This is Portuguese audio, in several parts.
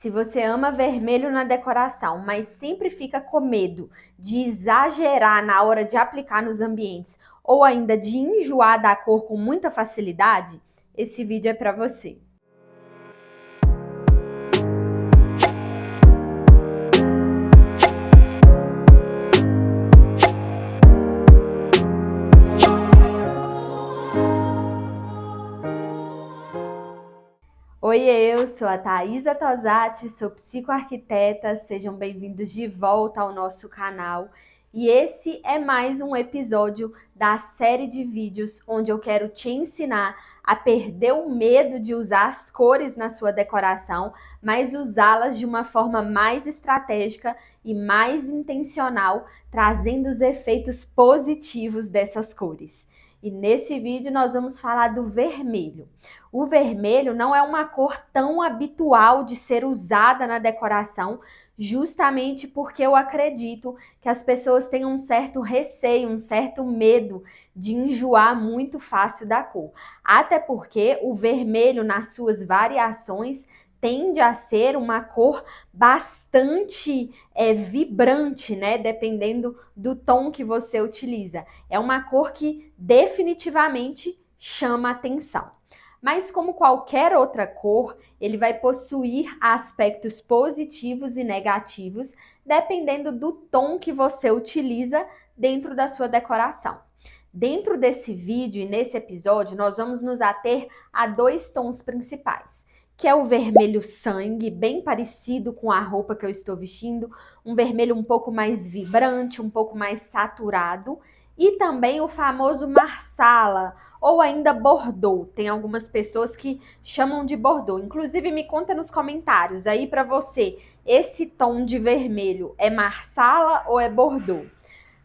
Se você ama vermelho na decoração, mas sempre fica com medo de exagerar na hora de aplicar nos ambientes ou ainda de enjoar da cor com muita facilidade, esse vídeo é para você. Oi, eu sou a Thaisa Tosatti, sou psicoarquiteta, sejam bem-vindos de volta ao nosso canal. E esse é mais um episódio da série de vídeos onde eu quero te ensinar a perder o medo de usar as cores na sua decoração, mas usá-las de uma forma mais estratégica e mais intencional, trazendo os efeitos positivos dessas cores. E nesse vídeo nós vamos falar do vermelho. O vermelho não é uma cor tão habitual de ser usada na decoração, justamente porque eu acredito que as pessoas têm um certo receio, um certo medo de enjoar muito fácil da cor. Até porque o vermelho, nas suas variações, tende a ser uma cor bastante vibrante, né? Dependendo do tom que você utiliza. É uma cor que definitivamente chama atenção. Mas como qualquer outra cor, ele vai possuir aspectos positivos e negativos, dependendo do tom que você utiliza dentro da sua decoração. Dentro desse vídeo e nesse episódio, nós vamos nos ater a dois tons principais, que é o vermelho sangue, bem parecido com a roupa que eu estou vestindo, um vermelho um pouco mais vibrante, um pouco mais saturado, e também o famoso marsala, ou ainda Bordeaux. Tem algumas pessoas que chamam de Bordeaux. Inclusive, me conta nos comentários aí para você, esse tom de vermelho é marsala ou é Bordeaux?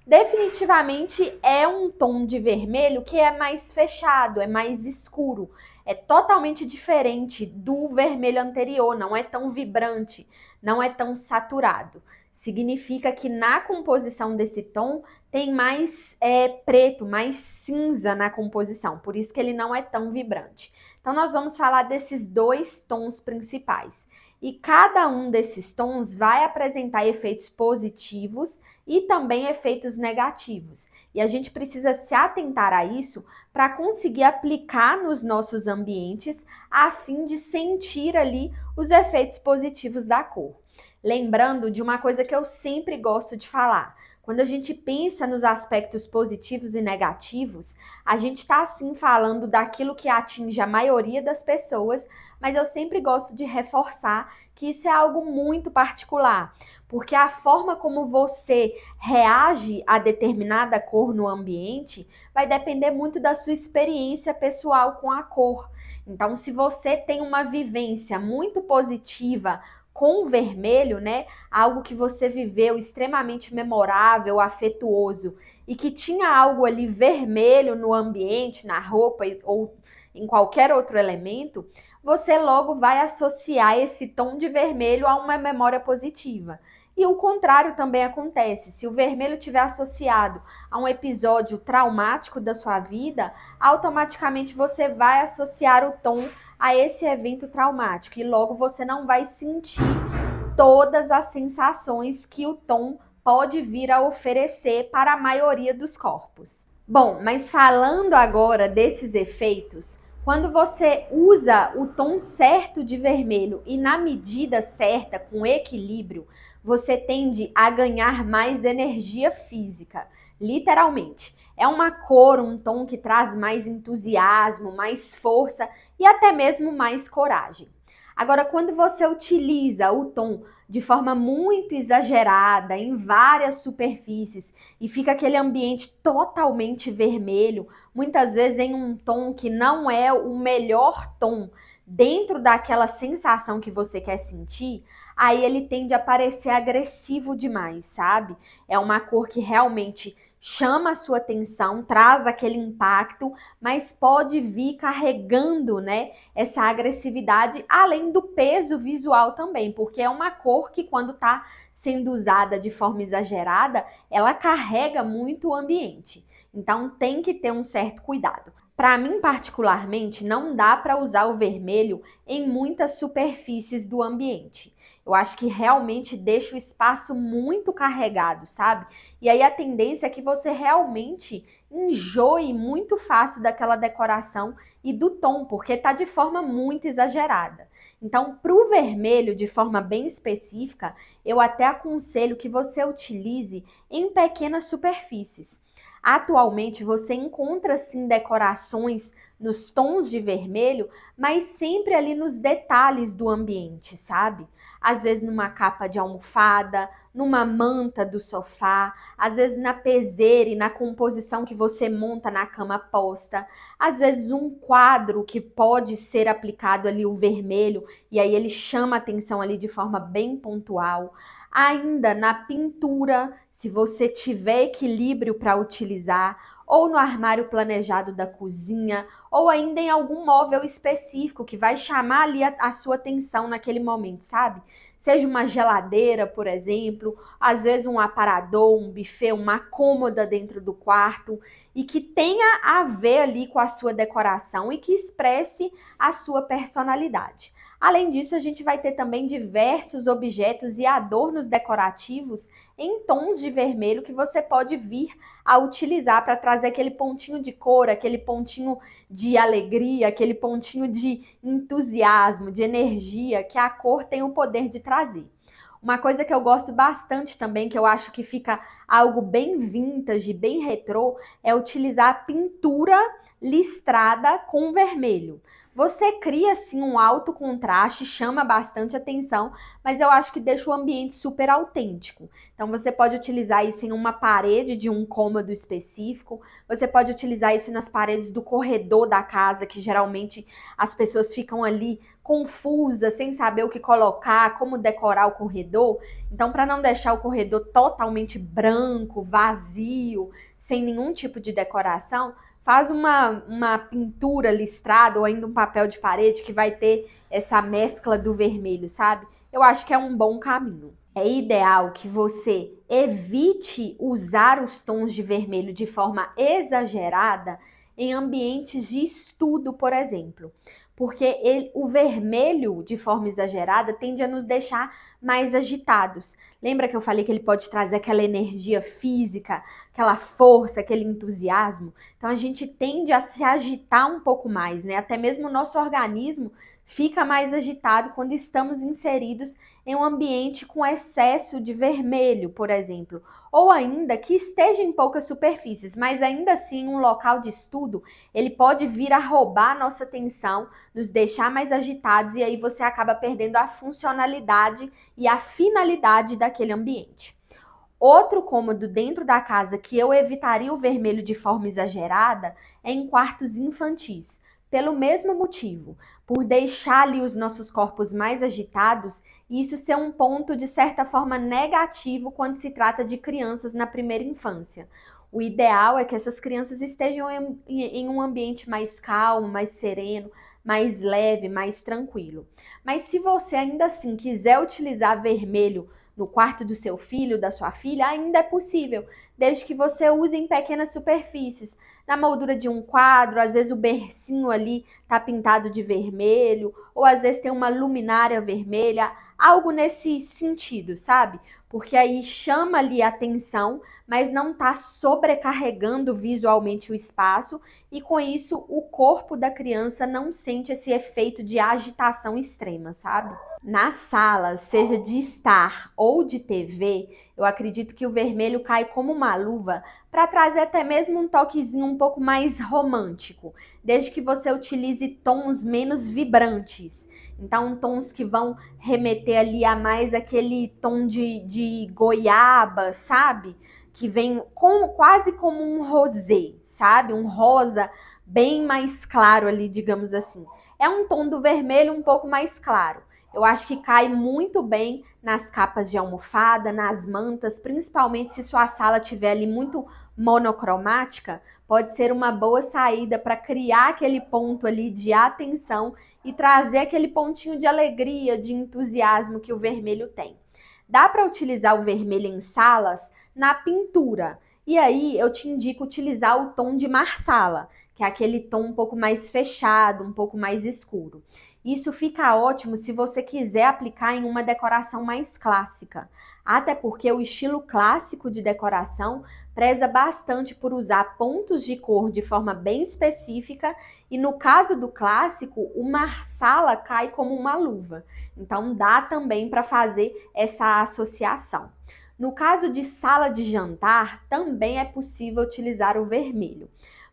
Definitivamente é um tom de vermelho que é mais fechado, é mais escuro. É totalmente diferente do vermelho anterior, não é tão vibrante, não é tão saturado. Significa que na composição desse tom tem mais preto, mais cinza na composição, por isso que ele não é tão vibrante. Então nós vamos falar desses dois tons principais. E cada um desses tons vai apresentar efeitos positivos e também efeitos negativos. E a gente precisa se atentar a isso para conseguir aplicar nos nossos ambientes a fim de sentir ali os efeitos positivos da cor. Lembrando de uma coisa que eu sempre gosto de falar. Quando a gente pensa nos aspectos positivos e negativos, a gente está assim falando daquilo que atinge a maioria das pessoas, mas eu sempre gosto de reforçar que isso é algo muito particular, porque a forma como você reage a determinada cor no ambiente vai depender muito da sua experiência pessoal com a cor. Então, se você tem uma vivência muito positiva com o vermelho, né, algo que você viveu extremamente memorável, afetuoso, e que tinha algo ali vermelho no ambiente, na roupa ou em qualquer outro elemento, você logo vai associar esse tom de vermelho a uma memória positiva. E o contrário também acontece. Se o vermelho estiver associado a um episódio traumático da sua vida, automaticamente você vai associar o tom a esse evento traumático e logo você não vai sentir todas as sensações que o tom pode vir a oferecer para a maioria dos corpos. Bom, mas falando agora desses efeitos, quando você usa o tom certo de vermelho e na medida certa, com equilíbrio, você tende a ganhar mais energia física, literalmente. É uma cor, um tom que traz mais entusiasmo, mais força e até mesmo mais coragem. Agora, quando você utiliza o tom de forma muito exagerada, em várias superfícies, e fica aquele ambiente totalmente vermelho, muitas vezes em um tom que não é o melhor tom, dentro daquela sensação que você quer sentir, aí ele tende a parecer agressivo demais, sabe? É uma cor que realmente chama a sua atenção, traz aquele impacto, mas pode vir carregando, né, essa agressividade, além do peso visual também, porque é uma cor que quando está sendo usada de forma exagerada, ela carrega muito o ambiente. Então tem que ter um certo cuidado. Para mim, particularmente, não dá para usar o vermelho em muitas superfícies do ambiente. Eu acho que realmente deixa o espaço muito carregado, sabe? E aí a tendência é que você realmente enjoe muito fácil daquela decoração e do tom, porque tá de forma muito exagerada. Então, para o vermelho, de forma bem específica, eu até aconselho que você utilize em pequenas superfícies. Atualmente você encontra sim decorações nos tons de vermelho, mas sempre ali nos detalhes do ambiente, sabe? Às vezes numa capa de almofada, numa manta do sofá, às vezes na peseira e na composição que você monta na cama posta, às vezes um quadro que pode ser aplicado ali o vermelho e aí ele chama a atenção ali de forma bem pontual. Ainda na pintura, se você tiver equilíbrio para utilizar, ou no armário planejado da cozinha, ou ainda em algum móvel específico que vai chamar ali a sua atenção naquele momento, sabe? Seja uma geladeira, por exemplo, às vezes um aparador, um buffet, uma cômoda dentro do quarto e que tenha a ver ali com a sua decoração e que expresse a sua personalidade. Além disso, a gente vai ter também diversos objetos e adornos decorativos em tons de vermelho que você pode vir a utilizar para trazer aquele pontinho de cor, aquele pontinho de alegria, aquele pontinho de entusiasmo, de energia que a cor tem o poder de trazer. Uma coisa que eu gosto bastante também, que eu acho que fica algo bem vintage, bem retrô, é utilizar a pintura listrada com vermelho. Você cria assim um alto contraste, chama bastante atenção, mas eu acho que deixa o ambiente super autêntico. Então você pode utilizar isso em uma parede de um cômodo específico, você pode utilizar isso nas paredes do corredor da casa, que geralmente as pessoas ficam ali confusas, sem saber o que colocar, como decorar o corredor. Então, para não deixar o corredor totalmente branco, vazio, sem nenhum tipo de decoração, faz uma pintura listrada ou ainda um papel de parede que vai ter essa mescla do vermelho, sabe? Eu acho que é um bom caminho. É ideal que você evite usar os tons de vermelho de forma exagerada em ambientes de estudo, por exemplo. Porque o vermelho, de forma exagerada, tende a nos deixar mais agitados. Lembra que eu falei que ele pode trazer aquela energia física, aquela força, aquele entusiasmo? Então a gente tende a se agitar um pouco mais, né? Até mesmo o nosso organismo fica mais agitado quando estamos inseridos em um ambiente com excesso de vermelho, por exemplo. Ou ainda que esteja em poucas superfícies, mas ainda assim em um local de estudo, ele pode vir a roubar a nossa atenção, nos deixar mais agitados e aí você acaba perdendo a funcionalidade e a finalidade daquele ambiente. Outro cômodo dentro da casa que eu evitaria o vermelho de forma exagerada é em quartos infantis. Pelo mesmo motivo, por deixar ali os nossos corpos mais agitados e isso ser um ponto de certa forma negativo quando se trata de crianças na primeira infância. O ideal é que essas crianças estejam em um ambiente mais calmo, mais sereno, mais leve, mais tranquilo. Mas se você ainda assim quiser utilizar vermelho no quarto do seu filho, da sua filha, ainda é possível, desde que você use em pequenas superfícies. Na moldura de um quadro, às vezes o bercinho ali tá pintado de vermelho, ou às vezes tem uma luminária vermelha, algo nesse sentido, sabe? Porque aí chama ali a atenção, mas não tá sobrecarregando visualmente o espaço e com isso o corpo da criança não sente esse efeito de agitação extrema, sabe? Nas salas, seja de estar ou de TV, eu acredito que o vermelho cai como uma luva para trazer até mesmo um toquezinho um pouco mais romântico, desde que você utilize tons menos vibrantes. Então, tons que vão remeter ali a mais aquele tom de goiaba, sabe? Que vem quase como um rosé, sabe? Um rosa bem mais claro ali, digamos assim. É um tom do vermelho um pouco mais claro. Eu acho que cai muito bem nas capas de almofada, nas mantas, principalmente se sua sala tiver ali muito monocromática, pode ser uma boa saída para criar aquele ponto ali de atenção e trazer aquele pontinho de alegria, de entusiasmo que o vermelho tem. Dá para utilizar o vermelho em salas na pintura. E aí eu te indico utilizar o tom de marsala, que é aquele tom um pouco mais fechado, um pouco mais escuro. Isso fica ótimo se você quiser aplicar em uma decoração mais clássica, até porque o estilo clássico de decoração preza bastante por usar pontos de cor de forma bem específica e no caso do clássico, o marsala cai como uma luva. Então dá também para fazer essa associação. No caso de sala de jantar, também é possível utilizar o vermelho.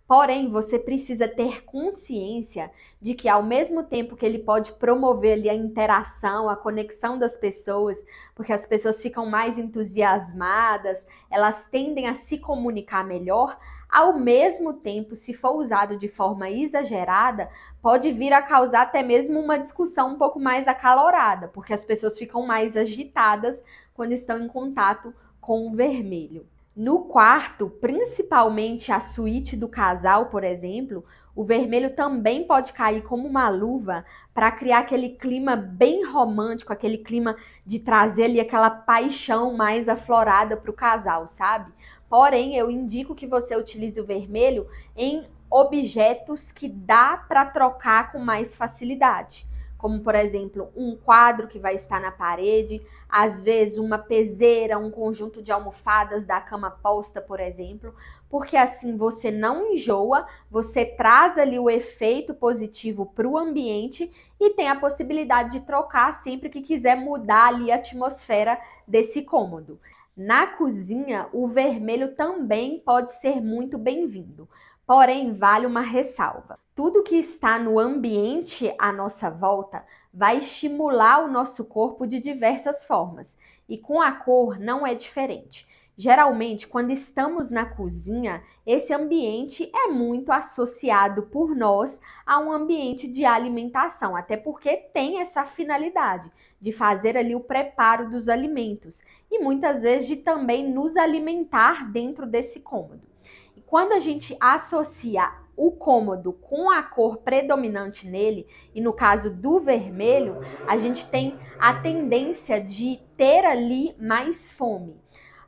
Porém, você precisa ter consciência de que ao mesmo tempo que ele pode promover ali a interação, a conexão das pessoas, porque as pessoas ficam mais entusiasmadas, elas tendem a se comunicar melhor, ao mesmo tempo, se for usado de forma exagerada, pode vir a causar até mesmo uma discussão um pouco mais acalorada, porque as pessoas ficam mais agitadas quando estão em contato com o vermelho. No quarto, principalmente a suíte do casal, por exemplo, o vermelho também pode cair como uma luva para criar aquele clima bem romântico, aquele clima de trazer ali aquela paixão mais aflorada para o casal, sabe? Porém, eu indico que você utilize o vermelho em objetos que dá para trocar com mais facilidade, como por exemplo um quadro que vai estar na parede, às vezes uma peseira, um conjunto de almofadas da cama posta, por exemplo, porque assim você não enjoa, você traz ali o efeito positivo para o ambiente e tem a possibilidade de trocar sempre que quiser mudar ali a atmosfera desse cômodo. Na cozinha, o vermelho também pode ser muito bem-vindo, porém vale uma ressalva. Tudo que está no ambiente à nossa volta vai estimular o nosso corpo de diversas formas, e com a cor não é diferente. Geralmente, quando estamos na cozinha, esse ambiente é muito associado por nós a um ambiente de alimentação, até porque tem essa finalidade de fazer ali o preparo dos alimentos e muitas vezes de também nos alimentar dentro desse cômodo. E quando a gente associa o cômodo com a cor predominante nele, e no caso do vermelho, a gente tem a tendência de ter ali mais fome.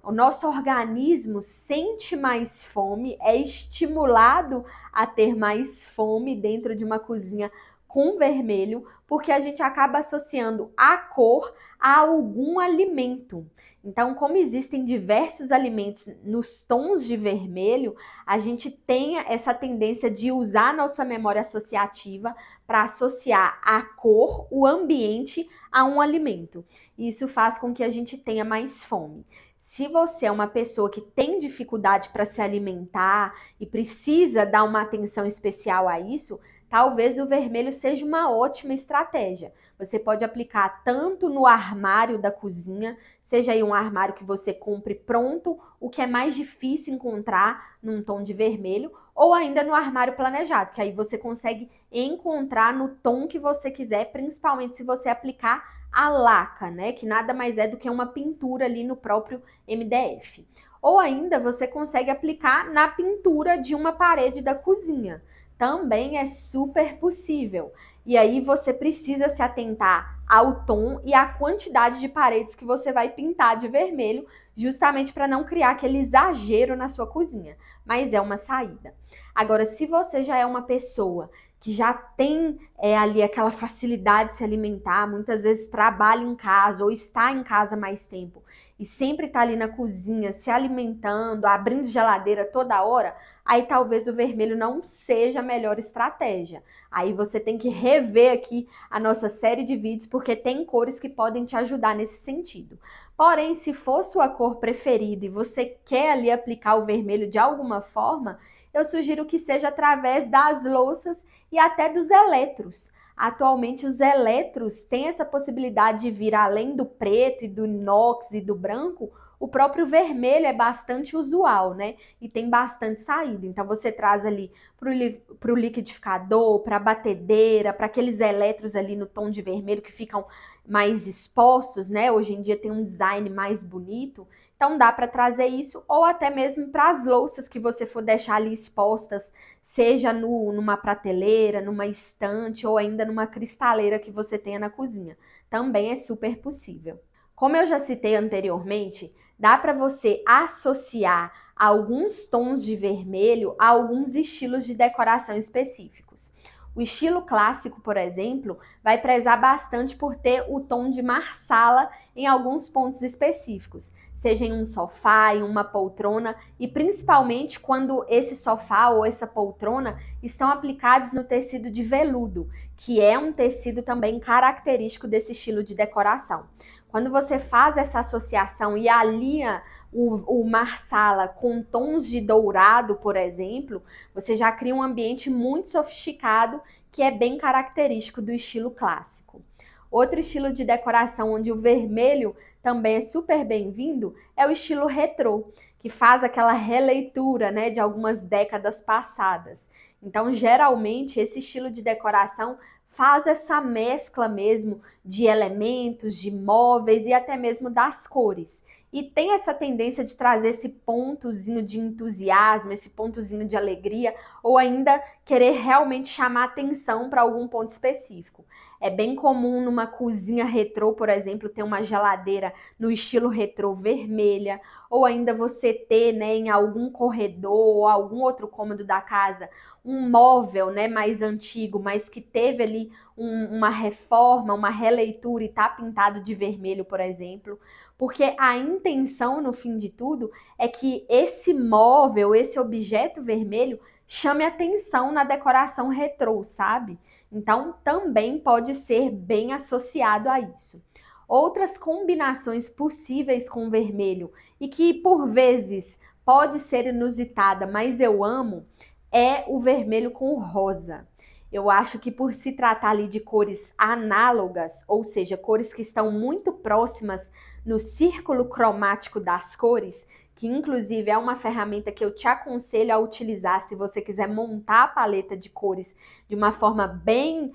O nosso organismo sente mais fome, é estimulado a ter mais fome dentro de uma cozinha com vermelho, porque a gente acaba associando a cor a algum alimento. Então, como existem diversos alimentos nos tons de vermelho, a gente tem essa tendência de usar a nossa memória associativa para associar a cor, o ambiente, a um alimento. Isso faz com que a gente tenha mais fome. Se você é uma pessoa que tem dificuldade para se alimentar e precisa dar uma atenção especial a isso, talvez o vermelho seja uma ótima estratégia. Você pode aplicar tanto no armário da cozinha, seja aí um armário que você compre pronto, o que é mais difícil encontrar num tom de vermelho, ou ainda no armário planejado, que aí você consegue encontrar no tom que você quiser, principalmente se você aplicar a laca, né? Que nada mais é do que uma pintura ali no próprio MDF. Ou ainda você consegue aplicar na pintura de uma parede da cozinha. Também é super possível. E aí você precisa se atentar ao tom e à quantidade de paredes que você vai pintar de vermelho, justamente para não criar aquele exagero na sua cozinha. Mas é uma saída. Agora, se você já é uma pessoa que já tem ali aquela facilidade de se alimentar, muitas vezes trabalha em casa ou está em casa mais tempo e sempre está ali na cozinha se alimentando, abrindo geladeira toda hora, aí talvez o vermelho não seja a melhor estratégia. Aí você tem que rever aqui a nossa série de vídeos, porque tem cores que podem te ajudar nesse sentido. Porém, se for sua cor preferida e você quer ali aplicar o vermelho de alguma forma, eu sugiro que seja através das louças e até dos eletros. Atualmente os eletros têm essa possibilidade de vir além do preto e do inox e do branco, o próprio vermelho é bastante usual, né? E tem bastante saída. Então você traz ali para o liquidificador, para a batedeira, para aqueles eletros ali no tom de vermelho que ficam mais expostos, né? Hoje em dia tem um design mais bonito. Então dá para trazer isso, ou até mesmo para as louças que você for deixar ali expostas, seja numa prateleira, numa estante ou ainda numa cristaleira que você tenha na cozinha. Também é super possível. Como eu já citei anteriormente, dá para você associar alguns tons de vermelho a alguns estilos de decoração específicos. O estilo clássico, por exemplo, vai prezar bastante por ter o tom de marsala em alguns pontos específicos, seja em um sofá, em uma poltrona, e principalmente quando esse sofá ou essa poltrona estão aplicados no tecido de veludo, que é um tecido também característico desse estilo de decoração. Quando você faz essa associação e alinha o marsala com tons de dourado, por exemplo, você já cria um ambiente muito sofisticado que é bem característico do estilo clássico. Outro estilo de decoração onde o vermelho também é super bem-vindo é o estilo retrô, que faz aquela releitura, né, de algumas décadas passadas. Então, geralmente, esse estilo de decoração faz essa mescla mesmo de elementos, de móveis e até mesmo das cores. E tem essa tendência de trazer esse pontozinho de entusiasmo, esse pontozinho de alegria, ou ainda querer realmente chamar atenção para algum ponto específico. É bem comum numa cozinha retrô, por exemplo, ter uma geladeira no estilo retrô vermelha, ou ainda você ter, né, em algum corredor ou algum outro cômodo da casa, um móvel, né, mais antigo, mas que teve ali uma reforma, uma releitura e tá pintado de vermelho, por exemplo. Porque a intenção, no fim de tudo, é que esse móvel, esse objeto vermelho, chame atenção na decoração retrô, sabe? Então, também pode ser bem associado a isso. Outras combinações possíveis com vermelho e que, por vezes, pode ser inusitada, mas eu amo, é o vermelho com rosa. Eu acho que por se tratar ali de cores análogas, ou seja, cores que estão muito próximas no círculo cromático das cores, que inclusive é uma ferramenta que eu te aconselho a utilizar se você quiser montar a paleta de cores de uma forma bem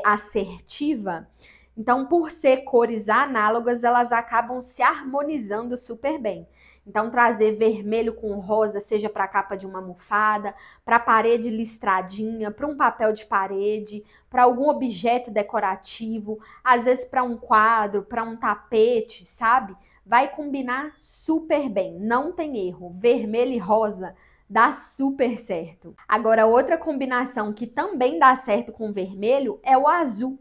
assertiva. Então, por ser cores análogas, elas acabam se harmonizando super bem. Então, trazer vermelho com rosa, seja para a capa de uma almofada, para a parede listradinha, para um papel de parede, para algum objeto decorativo, às vezes para um quadro, para um tapete, sabe? Vai combinar super bem, não tem erro. Vermelho e rosa dá super certo. Agora, outra combinação que também dá certo com vermelho é o azul.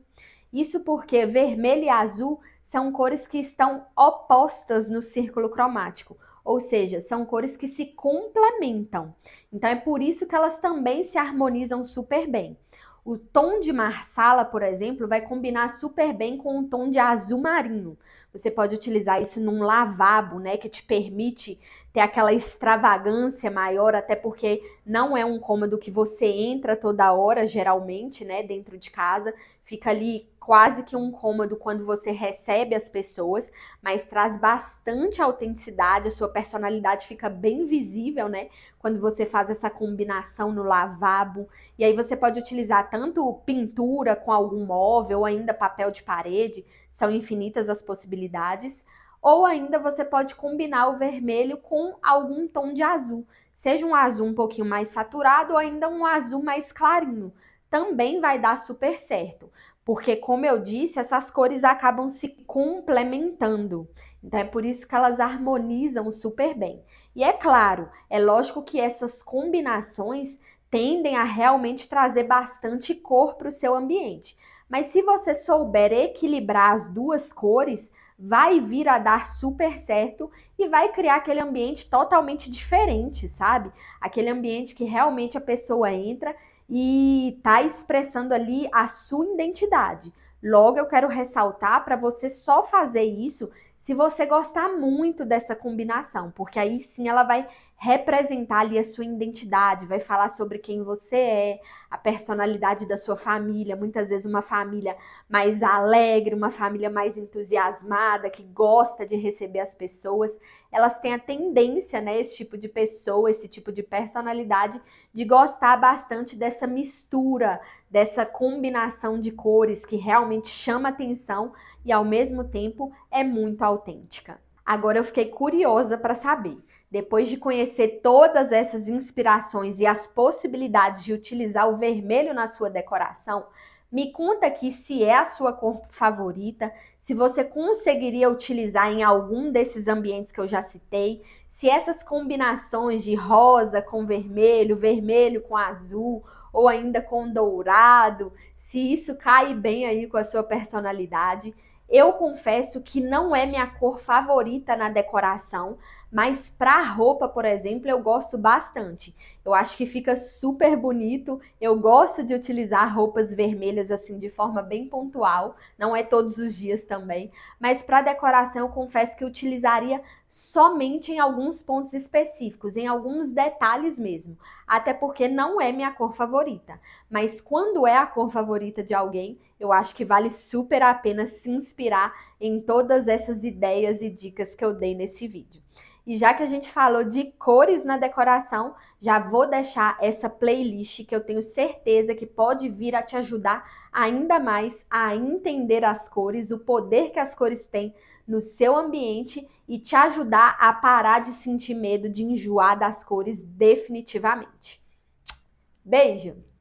Isso porque vermelho e azul são cores que estão opostas no círculo cromático, ou seja, são cores que se complementam. Então é por isso que elas também se harmonizam super bem. O tom de marsala, por exemplo, vai combinar super bem com o tom de azul marinho. Você pode utilizar isso num lavabo, né, que te permite ter aquela extravagância maior, até porque não é um cômodo que você entra toda hora, geralmente, né, dentro de casa. Fica ali quase que um cômodo quando você recebe as pessoas, mas traz bastante autenticidade, a sua personalidade fica bem visível, né, quando você faz essa combinação no lavabo. E aí você pode utilizar tanto pintura com algum móvel, ou ainda papel de parede, são infinitas as possibilidades. Ou ainda você pode combinar o vermelho com algum tom de azul, seja um azul um pouquinho mais saturado ou ainda um azul mais clarinho. Também vai dar super certo, porque como eu disse, essas cores acabam se complementando. Então é por isso que elas harmonizam super bem. E é claro, é lógico que essas combinações tendem a realmente trazer bastante cor para o seu ambiente. Mas se você souber equilibrar as duas cores, vai vir a dar super certo e vai criar aquele ambiente totalmente diferente, sabe? Aquele ambiente que realmente a pessoa entra e tá expressando ali a sua identidade. Logo, eu quero ressaltar para você só fazer isso se você gostar muito dessa combinação, porque aí sim ela vai representar ali a sua identidade, vai falar sobre quem você é, a personalidade da sua família, muitas vezes uma família mais alegre, uma família mais entusiasmada, que gosta de receber as pessoas. Elas têm a tendência, né, esse tipo de pessoa, esse tipo de personalidade, de gostar bastante dessa mistura, dessa combinação de cores que realmente chama atenção e ao mesmo tempo é muito autêntica. Agora eu fiquei curiosa para saber, depois de conhecer todas essas inspirações e as possibilidades de utilizar o vermelho na sua decoração, me conta aqui se é a sua cor favorita, se você conseguiria utilizar em algum desses ambientes que eu já citei, se essas combinações de rosa com vermelho, vermelho com azul, ou ainda com dourado, se isso cai bem aí com a sua personalidade. Eu confesso que não é minha cor favorita na decoração, mas para roupa, por exemplo, eu gosto bastante. Eu acho que fica super bonito. Eu gosto de utilizar roupas vermelhas assim de forma bem pontual, não é todos os dias também, mas para decoração eu confesso que eu utilizaria somente em alguns pontos específicos, em alguns detalhes mesmo, até porque não é minha cor favorita. Mas quando é a cor favorita de alguém, eu acho que vale super a pena se inspirar em todas essas ideias e dicas que eu dei nesse vídeo. E já que a gente falou de cores na decoração, já vou deixar essa playlist que eu tenho certeza que pode vir a te ajudar ainda mais a entender as cores, o poder que as cores têm no seu ambiente e te ajudar a parar de sentir medo de enjoar das cores definitivamente. Beijo!